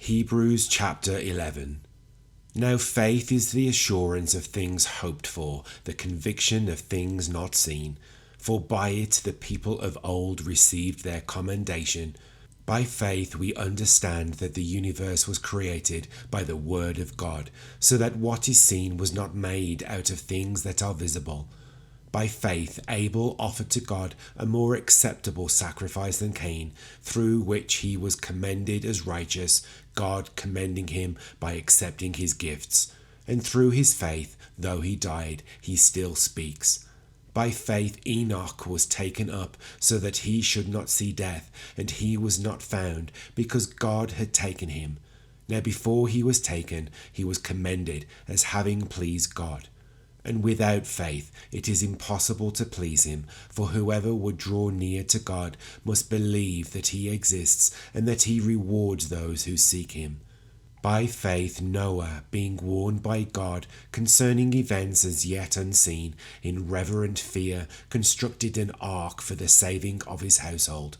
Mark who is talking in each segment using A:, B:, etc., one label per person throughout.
A: Hebrews chapter 11. Now faith is the assurance of things hoped for, the conviction of things not seen. For by it the people of old received their commendation. By faith we understand that the universe was created by the word of God, so that what is seen was not made out of things that are visible. By faith Abel offered to God a more acceptable sacrifice than Cain, through which he was commended as righteous, God commending him by accepting his gifts. And through his faith, though he died, he still speaks. By faith Enoch was taken up so that he should not see death, and he was not found, because God had taken him. Now before he was taken, he was commended as having pleased God. And without faith it is impossible to please him, for whoever would draw near to God must believe that he exists, and that he rewards those who seek him. By faith Noah, being warned by God concerning events as yet unseen, in reverent fear constructed an ark for the saving of his household.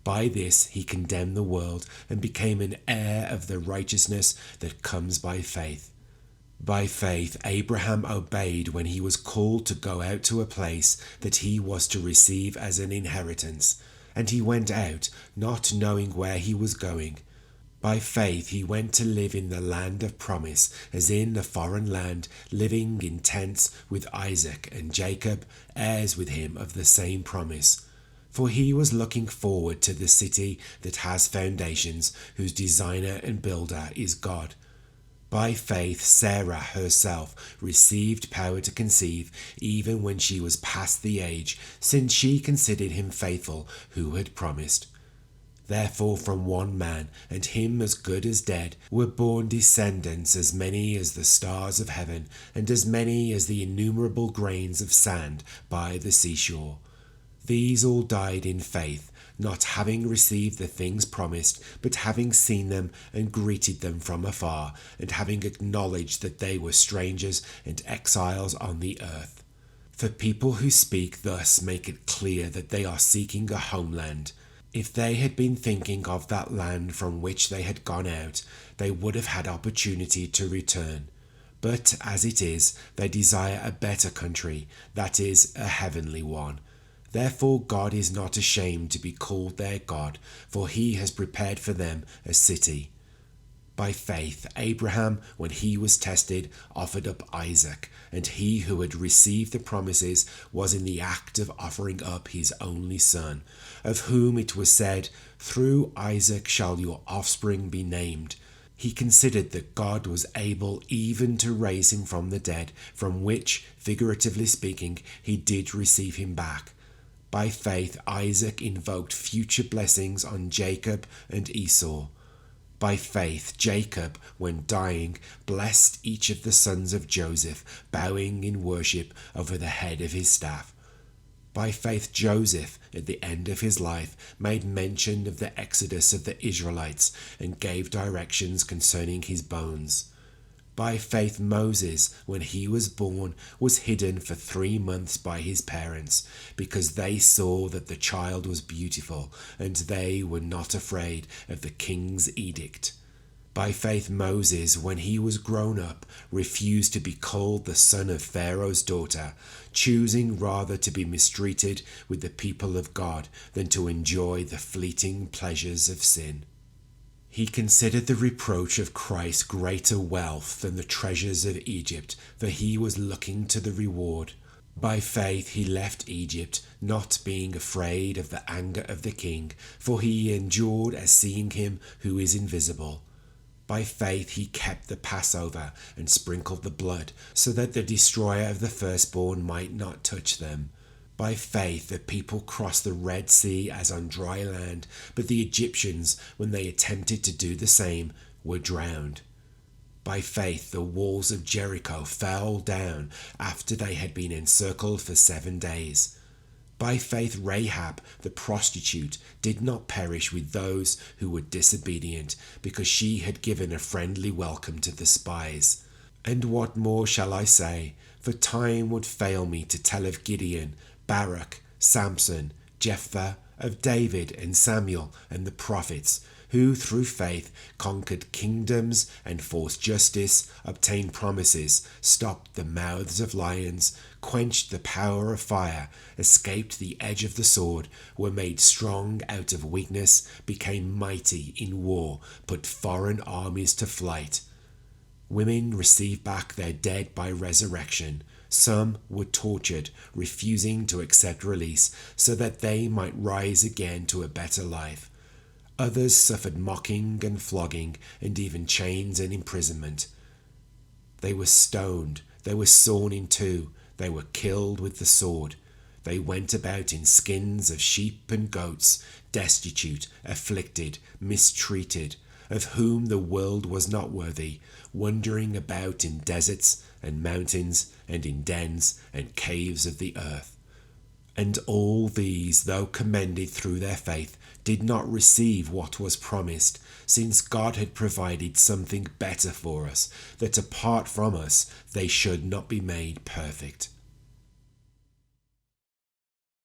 A: By this he condemned the world, and became an heir of the righteousness that comes by faith. By faith Abraham obeyed when he was called to go out to a place that he was to receive as an inheritance, and he went out, not knowing where he was going. By faith he went to live in the land of promise, as in a foreign land, living in tents with Isaac and Jacob, heirs with him of the same promise. For he was looking forward to the city that has foundations, whose designer and builder is God. By faith Sarah herself received power to conceive, even when she was past the age, since she considered him faithful who had promised. Therefore from one man, and him as good as dead, were born descendants as many as the stars of heaven, and as many as the innumerable grains of sand by the seashore. These all died in faith, not having received the things promised, but having seen them and greeted them from afar, and having acknowledged that they were strangers and exiles on the earth. For people who speak thus make it clear that they are seeking a homeland. If they had been thinking of that land from which they had gone out, they would have had opportunity to return. But as it is, they desire a better country, that is, a heavenly one. Therefore God is not ashamed to be called their God, for he has prepared for them a city. By faith Abraham, when he was tested, offered up Isaac, and he who had received the promises was in the act of offering up his only son, of whom it was said, "Through Isaac shall your offspring be named." He considered that God was able even to raise him from the dead, from which, figuratively speaking, he did receive him back. By faith Isaac invoked future blessings on Jacob and Esau. By faith Jacob, when dying, blessed each of the sons of Joseph, bowing in worship over the head of his staff. By faith Joseph, at the end of his life, made mention of the exodus of the Israelites, and gave directions concerning his bones. By faith Moses, when he was born, was hidden for 3 months by his parents, because they saw that the child was beautiful, and they were not afraid of the king's edict. By faith Moses, when he was grown up, refused to be called the son of Pharaoh's daughter, choosing rather to be mistreated with the people of God than to enjoy the fleeting pleasures of sin. He considered the reproach of Christ greater wealth than the treasures of Egypt, for he was looking to the reward. By faith he left Egypt, not being afraid of the anger of the king, for he endured as seeing him who is invisible. By faith he kept the Passover and sprinkled the blood, so that the destroyer of the firstborn might not touch them. By faith the people crossed the Red Sea as on dry land, but the Egyptians, when they attempted to do the same, were drowned. By faith the walls of Jericho fell down after they had been encircled for 7 days. By faith Rahab the prostitute did not perish with those who were disobedient, because she had given a friendly welcome to the spies. And what more shall I say? For time would fail me to tell of Gideon, Barak, Samson, Jephthah, of David and Samuel and the prophets, who through faith conquered kingdoms, enforced justice, obtained promises, stopped the mouths of lions, quenched the power of fire, escaped the edge of the sword, were made strong out of weakness, became mighty in war, put foreign armies to flight. Women received back their dead by resurrection. Some were tortured, refusing to accept release, so that they might rise again to a better life. Others suffered mocking and flogging, and even chains and imprisonment. They were stoned, they were sawn in two, they were killed with the sword. They went about in skins of sheep and goats, destitute, afflicted, mistreated, of whom the world was not worthy, wandering about in deserts and mountains and in dens and caves of the earth. And all these, though commended through their faith, did not receive what was promised, since God had provided something better for us, that apart from us they should not be made perfect.